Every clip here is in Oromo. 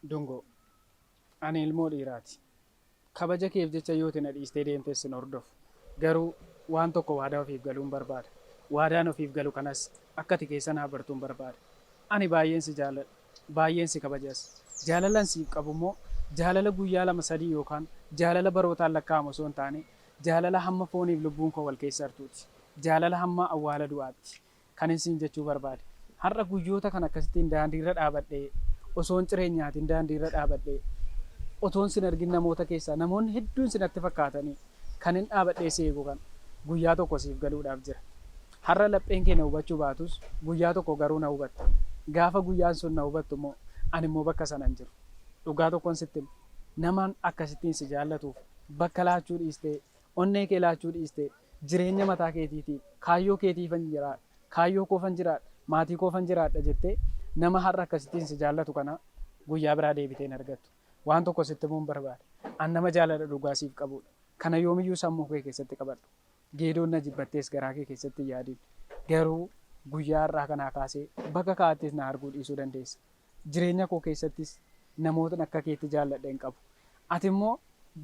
Dungo, ani ilmoo dhiiraati. Kabaja keef jecha yooti na dhiistee deemtes sin hordofu. Garuu waan tokko waadaa ofiif galuun barbaada. Waadaan ofiif galu kanas akka ati keessa naa bartuun barbaada. Ani baay'een si jaaladha. Baay'een si kabajas. Jaalalan siif qabu immoo jaalala guyyaa lama sadii yookaan jaalala barootaan lakkaa'amu osoo hin taane jaalala hamma fooniif lubbuun koo wal keessa hartuuti. Jaalala hamma awwaala du'aatti. Kan isin jechuu barbaade. Har'a guyyoota kan akkasittiin daandiirra dhaabadhee osoon cireenyaatiin daandiirra dhaabadhee otoon sin argin namoota keessaa namoonni hedduun sinatti fakkaatanii kan hin dhaabadhee si eegu kan guyyaa tokko siif galuudhaaf jira. Har'a lapheen kee na hubachuu baatus guyyaa tokko garuu na hubatta. Gaafa guyyaan sun na hubattu immoo ani immoo bakka sana hin jiru. Dhugaa tokkoon sitti namaan akkasittiin si jaallatuuf bakka laachuu dhiistee onnee kee laachuu dhiistee jireenya mataa keetiitiif kaayyoo keetiifan jiraadha. Kaayyoo koofan jiraadha. Maatii koofan jiraadha jettee nama har'a akkasittiin si jaallatu kana guyyaa biraa deebitee hin argattu. Waan tokko sitti himuun barbaada. An nama jaalala dhugaa siif qabudha. Kana yoomiyyuu sammuu kee keessatti qabadhu. Geedoon na jibbattees garaa kee keessatti yaadin. Garuu guyyaa har'aa kanaa kaasee bakka kaa'attis na arguu dhiisuu dandeessa. Jireenya koo keessattis namoota akka keetti jaalladha hin qabu. Ati immoo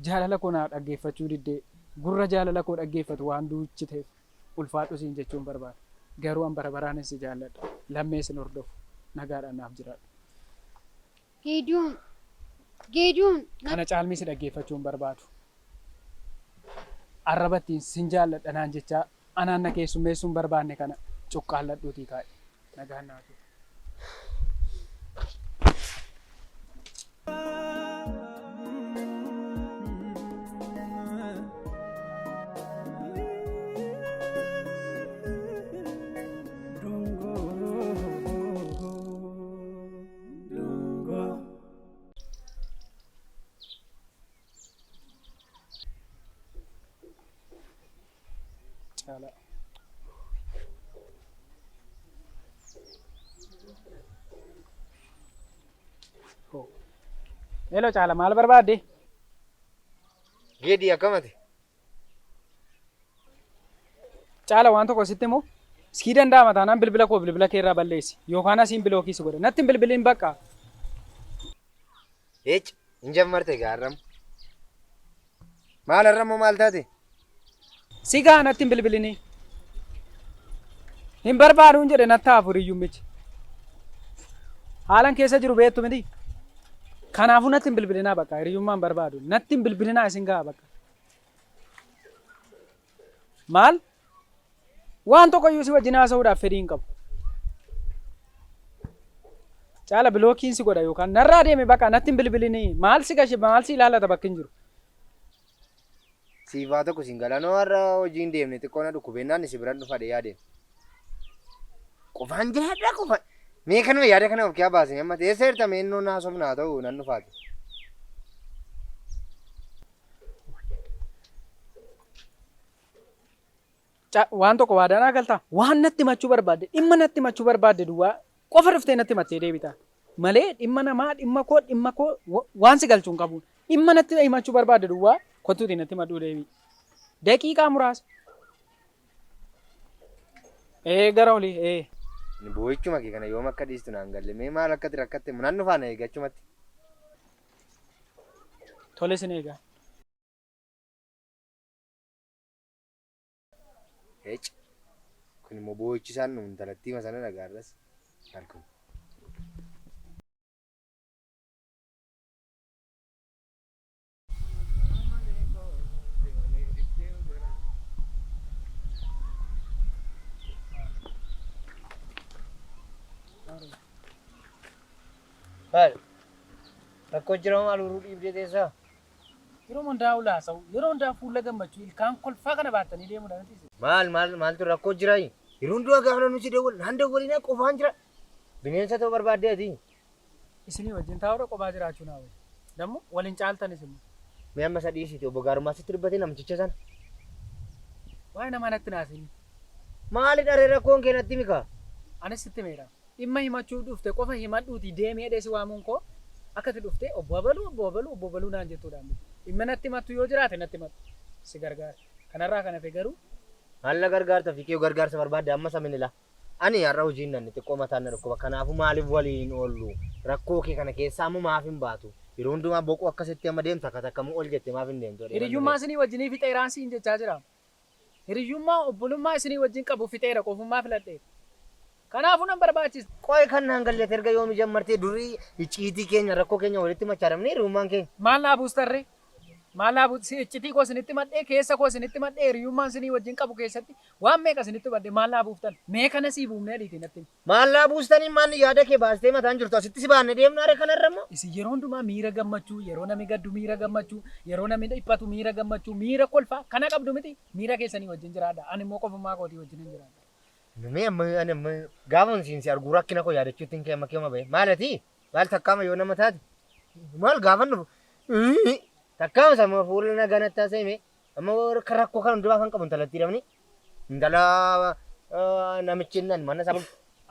jaalala koo naa dhaggeeffachuu diddee gurra jaalala koo dhaggeeffatu waan duuchiteef ulfaadhu siin jechuun barbaada. Garuu an bara baraanis si jaalladha. Lammees hin hordofu. Nagaadhaan naaf jiraadha. Geeduun. Kana caalmii si dhaggeeffachuun barbaadu. Arrabattiin sin jaalladha naan jechaa anaan na keessummeessuun barbaanne kana cuqqaalladhuutii kaa'e. Nagaan naaf jira. Chala. Hello Chala, maal barbaadde? Geedii akkamati? Chala waan tokko sitti himu sii danda'ama taanaan bilbila koo bilbila kee irraa balleessi yookaan asiin bilookii si godhe natti hin bilbiliin bakka. Eech hin jammarte gaarram. Maal har'ammoo maal taate? Si gaa natti hin bilbilinii. Hin barbaaduun jedhe natti hafuur iyyummichi. Haalan keessa jiru beektu miti. Kanaafuu natti hin bilbilinaa bakka hiriyyummaan barbaadu. Natti hin bilbilinaa isin gaa bakka. Maal? Waan tokko iyyuu si wajjin haasa'uudhaaf fedhii hin qabu. Caala bilookiin si godha yookaan narraa deeme bakka natti hin bilbilinii. Maal si gashi maal si ilaallata bakki hin jiru. Siifaa tokko siin galanoo har'a hojiin deemne xiqqoona dhukkubennaan si biran dhufa yaadeen. Qofaan jiraadha qofaan. Mee kanuma yaada kana of kee baasee amma teessa hirta meennoo naasofnaa ta'u nan dhufaati. Waan tokko waadaa galtaa waan natti himachuu barbaadde dhimma natti himachuu barbaadde duwwaa qofa dhuftee natti himattee deebita. Malee dhimma namaa dhimma koo waan si galchuun qabu. Dhimma natti himachuu barbaadde duwwaa kottuutiin natti himadhuu deebi. Daqiiqaa muraasa. Gara olii. Ni boo'ichuma kee kana yoom akka dhiistu naan galle mee maal akkatti rakkatte nan dhufaana eeggachumatti. Tole sin eegaa. Eech kun immoo boo'ichisaan nu intalattiima sana dhagaarras argamu. Rakkoo jira maal uruu dhiibdee teessaa? Yeroo hundaa ulaasa'u yeroo hundaa fuula gammachuu ilkaan kolfaa kana baattanii deemuudhaan maaltu rakkoo jira? Yeroo hundaa gaafa nuti dawwal naan dawwalinaa qofaan jira. Bineensa ta'uu barbaaddeeti. Isinii wajjin taa'uudha qophaa jiraachuu naa wajjin. Dammo waliin caaltanis immoo. Mee amma sadii isiiti obbo Gaarummaa sitti dubbatee namticha sana. Waa'ee namaa natti naasini. Maali dharee rakkoon kee natti mika? Anis sitti meera. Dhimma himachuu dhufte qofa himadhuuti deemee dheesi waamuun koo akkati dhufte obbo Abaluu naan jettuudhaan. Dhimma natti himattu yoo jiraate natti himattu. Si gargaara. Kanarraa kan hafe garuu. Haala gargaarta fi kee gargaarsa barbaadde amma samin ilaa. Ani har'a hojiin nan xiqqoo mataan na dhukkuba. Kanaafuu maaliif waliin oollu? Rakkoo kee kana keessaa ammoo maaf hin baatu? Yeroo hundumaa boqoo akkasitti amma deemtu akka takkamuu ol jette maaf hin deemtu? Hiriyyummaa isinii wajjinii fixeeraan siin jechaa jira. Hiriyyummaa obbolummaa isinii wajjin qabu fixeera qofummaa filadheera. Kanaafuu nan barbaachisa. Qoy kan naan galleet erga yoomi jammartee durii icciitii keenya rakkoo keenya walitti machaaramne hiriyummaan keenya. Maal naa buustarree? Maal naa buusi icciitii koo isinitti madhee keessa koo isinitti madhee hiriyyummaan isinii wajjin qabu keessatti waan meeqa isinitti madhee maal naa buuftan? Mee kana sii buufnee dhiitiin natti. Maal naa buustanii maanni yaada kee baastee mataan jirtu asitti si baanne deemnaare kanarra immoo. Isin yeroo hundumaa miira gammachuu, yeroo namni gaddu miira gammachuu, yeroo namni dhiphatu miira gammachuu, miira kolfaa kana qabdu miti miira keessanii wajjin jiraadha. Ani immoo qofummaa kootii wajjin hin jiraadha. Namni amma gaafa siinsi arguu rakkina koo yaadachuutiin kee amma keema bahe maalati maal takkaama yoo nama taate maal gaafa nuuf takkaama sama fuula nagaa nattaa seeme amma rakkoo kan hundumaa kan qabu intalatti hidhamni intala namichi nan mana sabu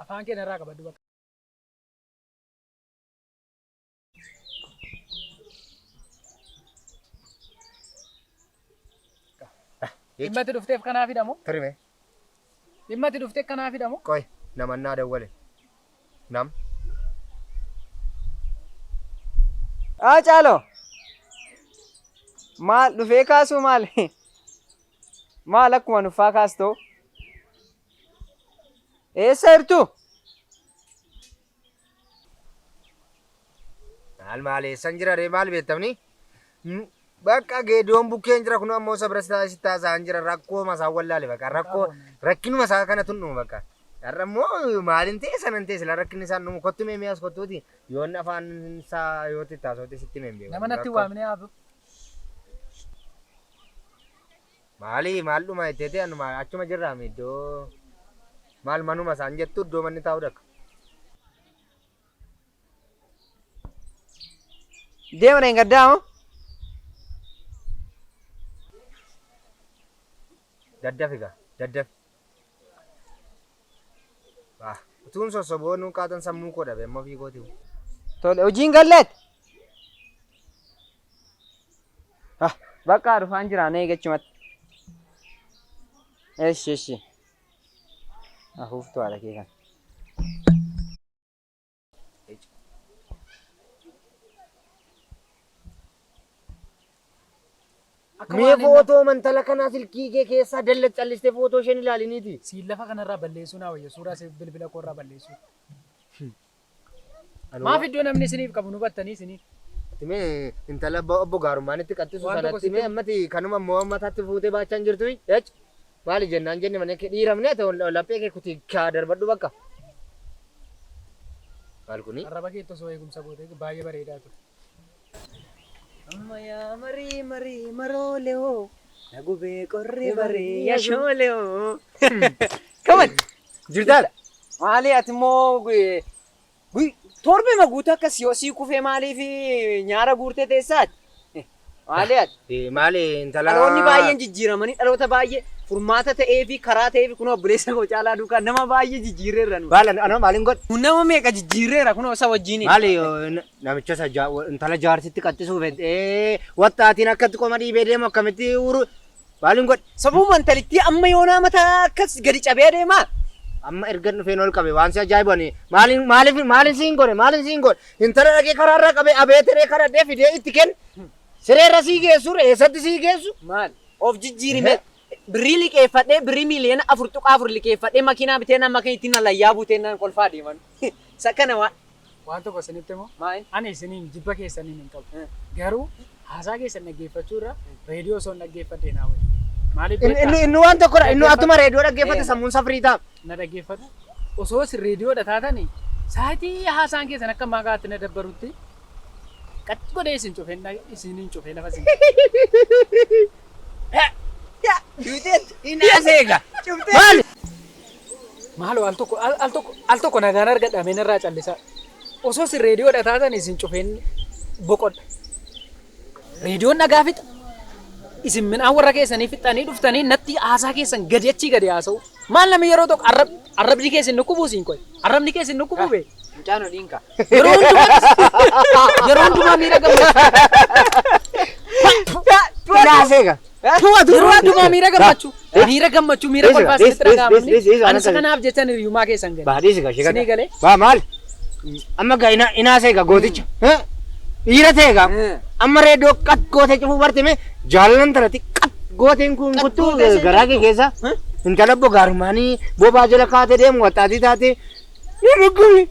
afaan keenya irraa qabaddu bakka. Dhimmatti dhufteef kanaaf hidhamu? Turime. Dhimmatti dhufteef kanaaf hidhamu? Qoy namannaa dawwale nam. Caalo maal dhufee kaasuu maal maal akkuma nuffaa kaastoo eessa jirtu? Maal eessan jira ree maal beektamni? Bakka geeddoon bukkeen jira kun ammoo sabra sittaasaan jira rakkoo masaa wallaale bakka rakkoo rakkinu masaa kana tunnu bakka. Har'a immoo maalin ta'e sanan ta'e sila rakkinni isaan numu kottu mee mi'aas kottuuti yoonni afaan isaa yoo tittaasoote sitti mee beeku. Nama natti waamnee haafu. Maal dhuma itteetee anuma achuma jirraami iddoo maal manuma isaan jettu iddoo manni taa'u dhaqqa. Deemana hin gaddaamu? Daddafi gaa daddafi. Utuun sossoboon qaatan sammuu koo dhabe amma fiigooti. Tole hojiin galleet? Bakka dhufaan jira na eeggachumatti. Eshi. Afuuftu haala kee kan. Mee footoo mantala kanaa silkii kee keessaa dalla callistee footoo isheen ilaaliniiti. Siin lafa kanarraa balleessuu naa wayya suuraa bilbila koorraa balleessuu. Maaf iddoo namni isiniif qabu nu battanii isinii. Mee intala obbo Gaarummaanitti qattisu sanatti mee ammati kanuma immoo mataatti fuutee baachaan jirtu jecha maali jennaan jenne mana kee dhiiramne ta'u laphee kee kutii kaa darbadhu bakka. Maal kuni? Arraba kee tosoo eegumsa gootee baay'ee bareedaa ture. Ammayyaa marii maroolee hoo nagubee qorree baree yashoolee hoo. Kaman Jirtaadha. maali ati immoo torbee maguutuu akkas yoo sii kufee maaliif nyaara guurtee teessaati? Maali ati? Maali intala. Dhaloonni baay'een jijjiiramanii dhaloota baay'ee furmaata ta'ee fi karaa ta'ee fi kun obboleessa koo caalaa duukaa nama baay'ee jijjiirreerra nu. Baala anoo maaliin godhe? Kun nama meeqa jijjiirreera kun isa wajjin. Maali namicha intala jaartitti qaxxisuuf wattaatiin akkatti qoma dhiibee deemu akkamitti uru maaliin godhe? Sabuu mantalittii amma yoonaa mataa akkas gadi cabee deemaa. Amma ergan dhufeen ol qabe waan si ajaa'ibani maaliin siin godhe intala dhaqee karaarraa qabe abeeteree karadhee fidee itti kennu sireerra sii geessu eessatti sii geessu. Maal of jijjiirime birrii liqeeffadhee birrii miiliyoona 4.4 liqeeffadhee makiinaa bitee nama kan ittiin alayyaa buutee naan kolfaa deeman. Sakkana waan tokko isinitti immoo maal ani isiniin jibba keessaniin hin qabu. Garuu haasaa keessan dhaggeeffachuu irra reediyoo osoo hin dhaggeeffadhee naa wayya. Maaliif inni waan tokkodha inni attuma reediyoo dhaggeeffate sammuun safrii ta'a. Na dhaggeeffatu osoo isin reediyoodha taatanii saatii haasaan keessan akka maagaatti na dabbarutti qatti godhee isin cufee lafa isin. Maal al tokko nagaan argadha meen irraa callisaa. Osoo isin reediyoodha taatanii isin cufeen boqodha. Reediyoon nagaa fixa. Isin midhaan warra keessanii fixanii dhuftanii natti haasaa keessan gadi achii gadi haasa'u. Maal namni yeroo tokko arrabni keessan nukkubuu siin qoy. Arrabni keessan nukkubuu bee. Mucaanoo dhiinka. Yeroo hundumaa miira gammachuu. Ilaaseega. Yeroo addumaa miira gammachuu. Miira gammachuu miira kolfaa sinitti dhaga'amni. Ani isa kanaaf jechan hiriyummaa keessan gale. Baadhiisi gaa shee Sinii galee. Baa maal? Amma gaa inaasee gaa gooticha. Dhiira ta'e gaa amma reedoo qat gootee cufuu bartime jaalallan tanatti qat gooteen kun kuttuu garaa kee keessa intala bogaarumaanii bobaa jala kaatee deemu waxxaatii taate nama gumi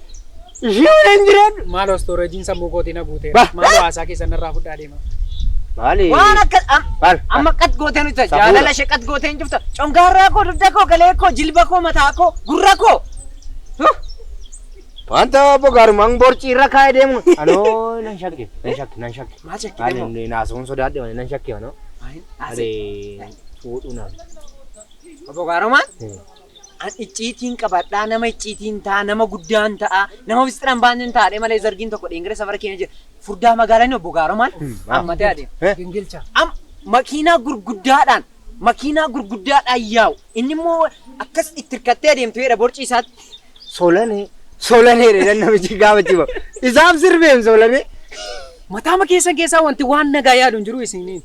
ishee waliin jiraadhu. Maal ostooreejiin sammuu kootiin haguutee maal haasaa keessan irraa fudhaa deema. Maali? Waan akka amma qat gooteen nuti jaalala ishee qat gooteen jirta. Congaarraa koo dugda koo galee koo jilba koo mataa koo gurra koo. Wanta bogaarumaan borcii irra kaa'ee deemu. Anoo nan shakke. Maal shakke deemu? Maali naasuun sodaadhe malee nan shakke anoo. Maali fuudhu naan. Bogaarumaan? An icciitiin qabadhaa nama icciitiin ta'a nama guddaan ta'a nama bistiran baaneen taa'ee malee zargiin tokko dheengire safara keenya jira. Furdaa magaalaa inni bogaarumaan ammatee adeema. Gingilcha. Makiinaa gurguddaadhaan yaa'u inni immoo akkas itti hirkattee adeemtu jedha borcii isaatti. Solanee dha namichi gaafachi bahu. Isaaf sirbeem solanee. Mataama keessaa wanti waan nagaa yaadu hin jiru isiniin.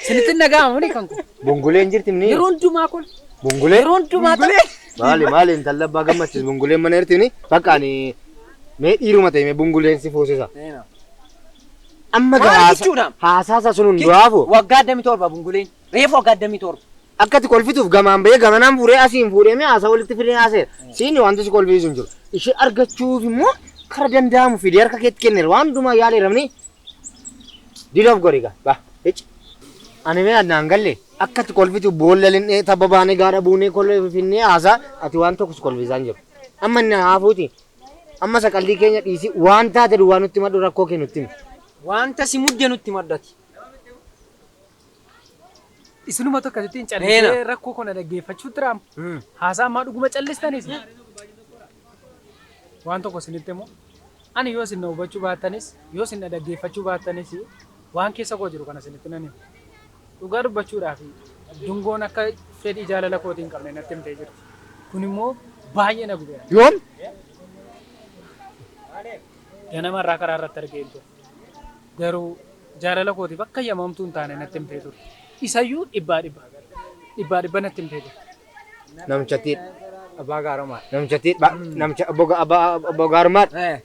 Sinitti nagaama muni kan kun. Bunguleen jirti ni. Yeroo hundumaa kun. Bungulee? Yeroo hundumaa ta'a. Maali intala abbaa gammachiis bunguleen mana jirti ni. Bakka ani mee dhiiruma ta'e mee bunguleen si fuusisa. Amma haasaasa sun hundaafu. Waggaa 27 bunguleen. Reefu waggaa 27. Akkati kolfituuf gamaan bahee gamanaan fuudhee asiin fuudhee mee haasaa walitti fidee haaseera. Siinni wanti si kolfiisu hin jiru. Ishee argachuuf immoo kara danda'amu fidee harka keetti kenneera waan hundumaa yaaleeramni. Didoof goriga ba jechi. Ani mee adnaan galle akkati kolfituuf boolla linnee tabba baanee gaara buunee kolfinnee haasaa ati waan tokko si kolfiisaa hin jiru. Amma inni haafuuti. Amma saqallii keenya dhiisi waan taate duwwaa nutti maddu rakkoo kee nutti himi. Wanta si mudde nutti maddati. Isinuma tokko ittiin callisee rakkoo kana dhaggeeffachuu tiraam. Haasaa ammaa dhuguma callistanis. Waan tokko isinitti immoo ani yoo isin na hubachuu baattanis yoo isin na dhaggeeffachuu baattanis waan keessa koo jiru kana isinitti nan hima. Dhugaa dubbachuudhaaf dungoon akka fedhii jaalala kootiin qabne natti himtee jirti. Kun immoo baay'ee na gubeera. Yoom? Ganamarraa karaa irratti argeetu. Garuu jaalala kootiif akka yamamtuu hin taane natti himtee turte. Isayyuu dhibbaa natti himtee turte. Namichatti. Abbaa gaarumaadha. Namichatti namicha obbo Gaarumaadha.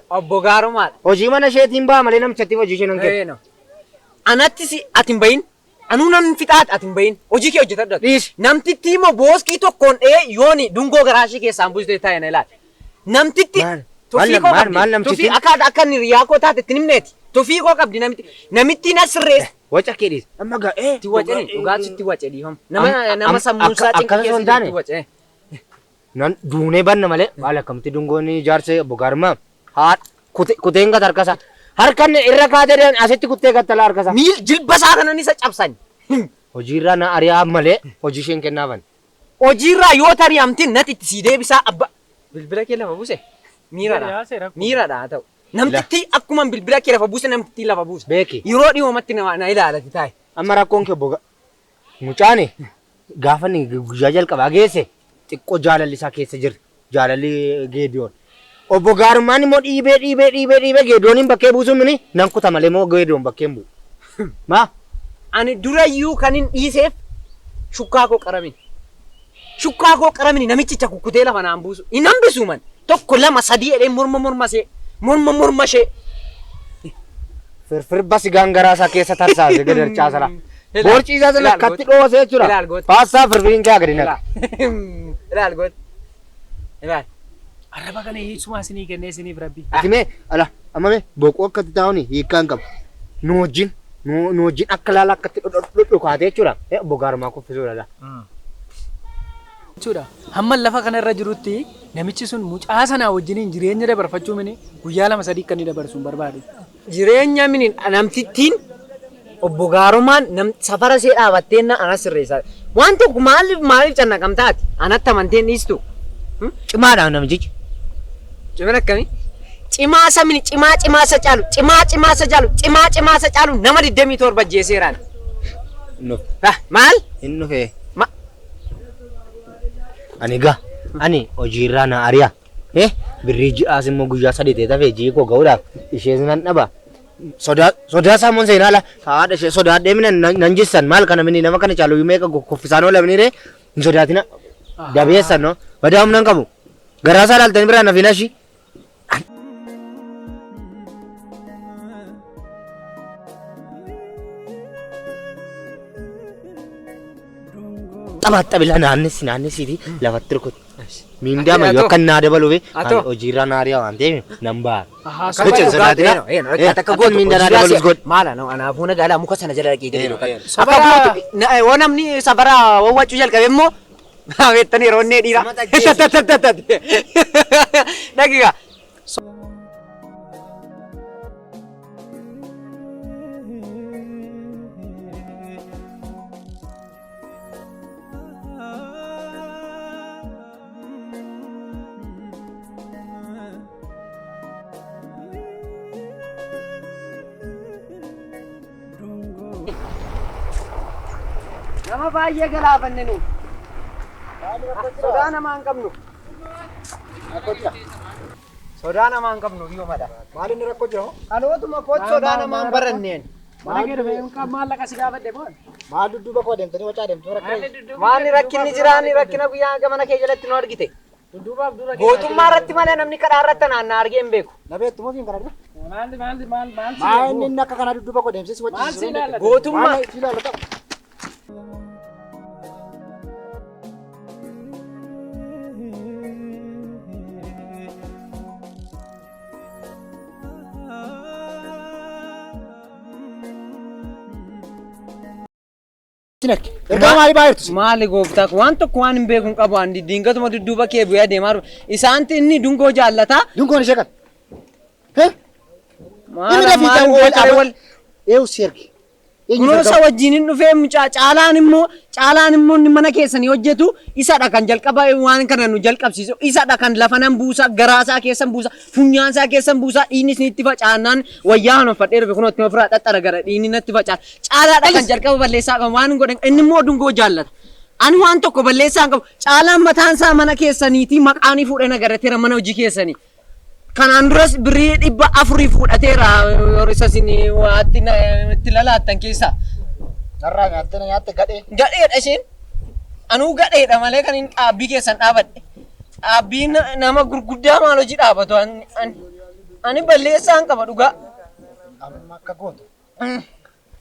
Obbo Gaarumaadha. Hojii mana isheetiin ba'a malee namichatti hojii ishee nan kennu. Anattis ati hin bahin. Anuu nan fixaat ati hin bahin. Hojii kee hojjetadha. Dhiisi. Namtitti immoo booskii tokkoon yooni dungoo garaa ishee keessaan buustee taa'e na ilaali. Namtitti tufii koo qabdi. Tufii akka inni riyaa koo taate itti himneeti. Tufii koo qabdi namitti na sirreessa. Waca kee dhiisi. Amma gaa Ti wacani dhugaatitti wace dhiifama. Nama sammuusaa cinqisiisu itti wace. Nan duunee banna malee maal akkamitti dungoonni jaarsa obbo Gaarumaa haadha kuteen gata harkasa harkan irra kaatee asitti kuttee gattala harkasa. Miil jilba isaa kanan isa cabsan. Hojiirraa na ari'aa malee hojii isheen kennaafan. Hojiirraa yoo tari'amtiin natti itti sii deebisaa abba. Bilbila kee lafa buuse. Miiradha haa ta'u. Namtitti akkuma bilbila kee lafa buuse namtitti lafa buuse. Beeki. Yeroo dhiyoomatti na ilaalati taa'e. Amma rakkoon kee obbo Mucaane gaafa inni guyyaa jalqabaa geesse xiqqoo jaalalli isaa keessa jira. Jaalalli Geediyoon. Obbo Gaarumaan immoo dhiibee Geediyooniin bakkee buusuun mini nan kuta malee moo Geediyoon bakkee hin bu'u. Maa? Ani durayyuu kan hin dhiiseef shukkaa koo qaramin. Shukkaa koo qaramin namichicha kukkutee lafa naan buusu. Hin hambisu man. Tokko lama sadii jedhee morma ishee. Firfir basi gaangaraa isaa keessa tarsaase gadarchaa sana. Boorci isaa sana akkatti dhoosee jechuudha. Paastaa firfiriin kee gadi naqa. Ilaal goot. Ilaal. Arraba kana hiisumaa isinii kennee isiniif rabbi. Ati mee amma mee boqoo akkatti taa'uuni hiikkaan qaba. Nu wajjin akka laala akkatti dhukaatee jechuudha. Obbo Gaarumaa kuffisuudha. Jechuudha. Hamma lafa kanarra jirutti namichi sun mucaa sanaa wajjiniin jireenya dabarfachuu mini guyyaa 2-3 kan inni dabarsuun barbaadu. Jireenya mini namtittiin obbo Gaarumaan safara ishee dhaabattee anas sirreessaa. Waan tokko maaliif cannaqamtaati? Anatti amanteen dhiistu. Cimaadhaan namichichi. Cimina akkamii? Cimaasa mini cimaasa caalu nama 27 ajjeeseeraan. Maal? Hin dhufee. Ani hojiirraa na ari'a. Birrii ji'aas immoo guyyaa 8 ta'ee jii koo ga'uudhaaf ishee nan dhaba. sodaa saamuun seenaa la haadha ishee sodaadhee mina nan jissan maal kana mini nama kana caalu meeqa kuffisaan oolamni ree hin sodaatina dabeessan no badaa humna hin qabu garaasaa laaltanii biraa nafina ishii. Taphatthabila naannessiiti lafatti rukutu. Mindaa mayyoo akka naa dabaluuf hojiirra naariyaa waan ta'eef nan ba'a. Gocha sodaatina. Akka gootu mindaa naa dabalus godhe. Maala anaafuu nagaadhaa muka sana jala dhaqee gadi dhufa. Sabara namni sabara wawwachuu jalqabe immoo beektanii yeroo inni dhiira. Dhaqiiqa. Nama baay'ee galaafanne nu. Sodaa namaa hin qabnu. Sodaa namaa hin qabnu biyyoo mada. Maal inni rakkoo jira? Dhalootuma kootu sodaa namaa hin baranneen. Maallaqa si gaafadhe moo? Maal dudduuba koo deemtanii wacaa deemtu rakkoo? Maali rakkinni jiraani rakkina guyyaa gamana kee jalatti nu argite. Gootummaa irratti malee namni kadhaa irratti naannaa argee hin beeku. Na beektu moo fi hin kadhadhu? Maal Maa inni akka kana dudduuba koo deemsisi wacaa Gootummaa. Ergaa maalii baay'eetu? Maali gooftaa waan tokko waan hin beekun qabu andi dingatuma dudduuba kee bu'ee deemaa jiru. Isaanti inni dungoo jaallata. Dungoon ishee kan? Maala wal Eewu si ergi. kunuunsa wajjin hin dhufee mucaa caalaan immoo mana keessanii hojjetu isadha kan jalqaba waan kana nu jalqabsiisu isadha kan lafa nan buusa garaasaa keessan buusa funyaansaa keessan buusa dhiinnis nitti facaanaan wayyaa han uffadhee dhufe kunoo itti ofirraa xaxxara gara dhiinni natti facaan caalaadha kan jalqaba balleessaa qabu waan hin godhan inni immoo dungoo jaallata. Ani waan tokko balleessaa hin qabu caalaan mataan isaa mana keessaniitii maqaanii fuudhee nagarateera mana hojii keessanii. Kanaan duras birrii 400 fudhateera isa isin waatti itti lalaattan keessaa. Narraa nyaatte gadhee. Gadheedha isheen. Anuu gadheedha malee kan hin dhaabbii keessan dhaabadhe. Dhaabbii nama gurguddaa maal hojii dhaabatu ani balleessaa hin qaba dhugaa. Amma akka gootu.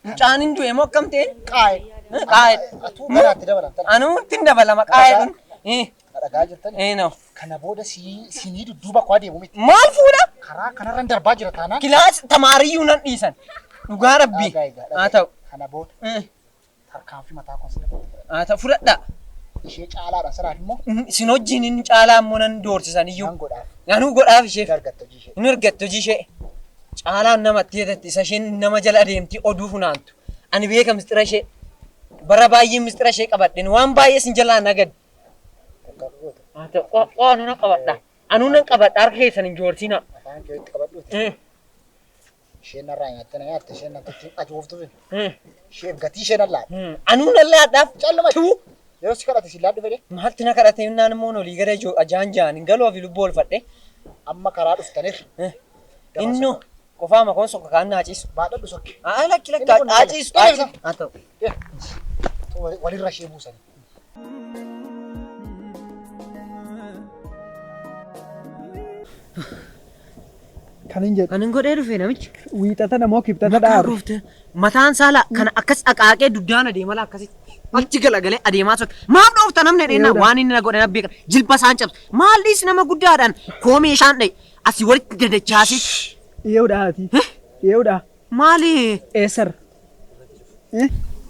Mucaan hin du'e moo akkam ta'e? Qaa'e. Qaa'edha. Atuu garaatti dabalatan. Anuu ittiin dabalama qaa'edha. Dhagaa jirtanii. No. Kana booda sinii dudduuba koo adeemu miti. Maal fuudha? Karaa kanarra darbaa jira taanaan. Kilaas tamaariyyuu nan dhiisan. Dhugaa rabbii. Haa ta'u. Kana booda tarkaanfii mataa koos haa ta'u fudhadha. ishee caalaadha siraaf immoo. Isin wajjin inni caalaa immoo nan doorsisan iyyuu. Nan godhaaf. Nanuu godhaaf isheef. Argatta hojii ishee. Inni argatta hojii ishee. Caalaan namatti hedatti isa isheen nama jala adeemti oduu funaantu. Ani beeka mistira ishee. Bara baay'ee mistira ishee qabadhe waan baay'ee sin jalaa nagad. Haa ta'u qoqqoon na qabadha. Anuu nan qabadha harka keessan hin joorsiina. Afaan kee itti qabadhuuti. Isheen narraa nyaatte isheen natti ajooftuuf. Isheen gatii isheen allaadha. Anuu nan laadhaaf. Calluma. Yeroo si kadhate si laadhu fedhe. Maalti na kadhate naan immoo olii gara ajaan jaan hin galuu fi lubbuu olfadhe. Amma karaa dhuftaniif. Inno qofaa makoon sokka kaan naacisu. Baadhadhu sokki. Lakki naacisu. Haa ta'u. Walirra ishee buusanii. Kan hin jedhu. Kan hin godhee dhufe namichi. Wiixata namoo kibxata dhaaru. Mataan saala kana akkas dhaqaaqee duddaan adeemala akkasitti. Achi galagalee adeemaa ture. Maaf dhoofta namni dheennaa waan inni na godhe na beekan. Jilba isaan cabse. Maallis nama guddaadhaan koomee isaan dhaye. Asii walitti dadachaasee. Dhiyeewudhaati. Dhiyeewudha. Maali? Eessar.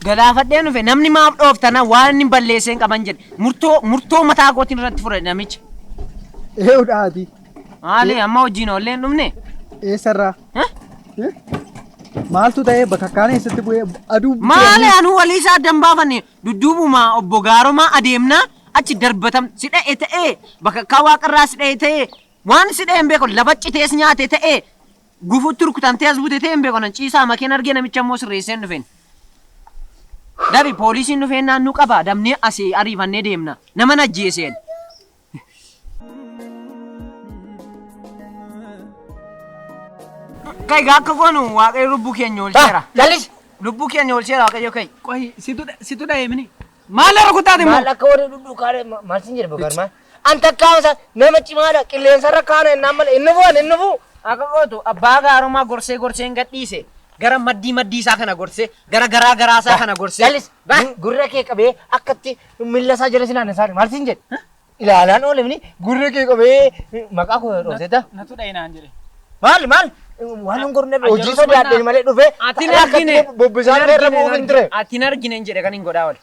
Galaafadhee dhufe namni maaf dhooftana waan inni balleessee hin qaban jedhe. Murtoo mataa kootiin irratti fure namichi. Dhiyeewudhaati. Maali amma hojiin oollee hin dhumne? Eessarraa. Maaltu ta'ee bakka kaan eessatti bu'ee aduu. Maali anuu walii isaa addan baafanne dudduubuma obbo Gaaromaa adeemnaa achi darbatam si dha'e ta'ee bakka kaa waaqarraa si dha'e ta'ee waan si dha'e hin beeku lafa citees nyaate ta'ee gufuutti rukutantee as bute ta'e hin beeku nan ciisaa makeen argee namicha immoo sirreessee hin dhufeen. Dari poolisiin dhufeen naannoo qaba damnee asii ariifannee deemna nama najjeeseen. Kai gakka goonu waaqayyo lubbuu keenya oolcheera. Jallis. Lubbuu keenya oolcheera waaqayyo kai. Qohi situ dhayeemini. Maal rukutaati immoo? Maal akka warri dhudhuukaadhe maal siin jedhe bogarmaan. Anta kaasa nama cimaadha qilleensarra kaana innaan malee inni bu'u. Akka gootu abbaa gaarummaa gorsee hin gadhiise. Gara maddii isaa kana gorsee gara garaa isaa kana gorsee. Jallis gurra kee qabee akkatti miilla isaa jala sinaan isaa maal siin jedhe. Ilaalaan oolemni gurra kee qabee maqaa koo dhoofteeta. Natu dhayinaan jedhe. Maal waan hin gorne hojii sodaadheen malee dhufee Atiin argine. bobbisaan irra bu'uuf hin ture. Atiin argine hin jedhe kan hin godhaa wali.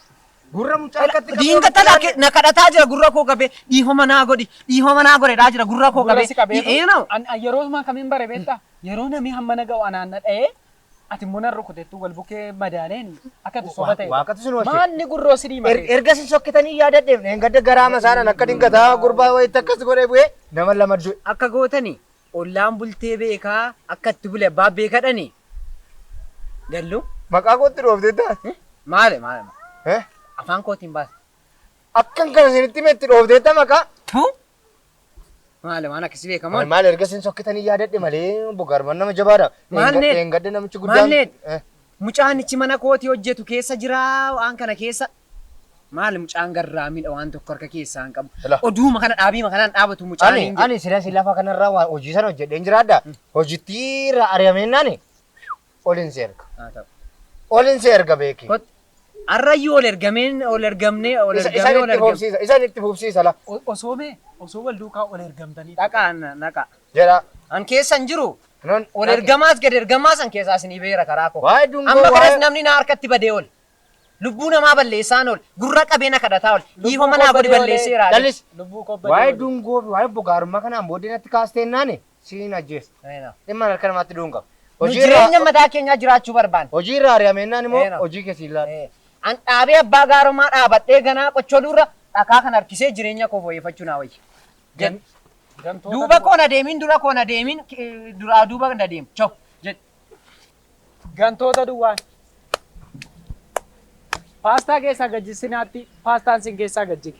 Gurra mucaa akkatti Diinga talaa na kadhataa jira gurra koo qabee dhiifama naa godhedhaa jira gurra koo qabee. Yeroo maa kamiin bare beektaa? Yeroo namni hamma na ga'u anaan na dha'ee ati immoo nan rukutettu wal bukkee madaaleen akkati soba ta'e. Waaqatu sun oolche. Maanni gurroo sidii mare. Erga sin sokkitanii yaadadheef gadda garaa masaadhaan akka dingataa gurbaa wayitti akkas godhee bu'ee nama lama du'e. Akka gootani ollaan bultee beekaa akka itti bule abbaa beekadhani. Gallu Maqaa kootti dhoofteetta. maali afaan kootiin baase. Akkan kana isinitti meetti dhoofteetta maqaa. Maali waan akkasii beekamoon. Maal erga sin sokkitanii yaadadhe malee bogaarman nama jabaadha. Maalneet? Gadda namichi guddaan. Maalneet? Mucaanichi mana kootii hojjetu keessa jira waan kana keessa. Maali mucaan garraamiidha waan tokko harka keessaa hin qabu. Oduuma kana dhaabiima kanaan dhaabatu mucaan hin Ani si lafa kanarraa waan hojii sana hojjedheen jiraadha. Hojittii irraa ari'ameennaani olin si erga. Olin si erga beeki. Arrayyuu ol ergamnee Isaan itti fufsiisa la. Osoo wal duukaa ol ergamtanii. Dhaqa. Jedha. An keessa hin jiru. Ol ergamaas gad ergamaas an keessaa isinii beera karaa koo. Waa'ee dungoo Amma kanas namni na harkatti badee ol. Lubbuu namaa balleessaan ol. Gurra qabeena kadhataa ol. Dhiifama manaa godi balleesseera. Jallis. Lubbuu kobba. Waa'ee dungoo waa'ee bogaarummaa kanaan booddee natti kaasteennaani siin ajjeessa. Dhimma harka namaatti duunga. Jireenya mataa keenyaa jiraachuu barbaanna. Hojii irraa ari'ameennaan immoo hojii keessi ilaala. An dhaabee abbaa gaarummaa dhaabadhee ganaa qochoolurra dhakaa kan harkisee jireenya koo fooyyeffachuu naa wayya. Duuba koo na deemin dura koo na deemin duraa duuba na deemu. Choo. Gantoota duwwaan. Paastaa keessaa gajjisinaatti paastaan sin keessaa gajjige.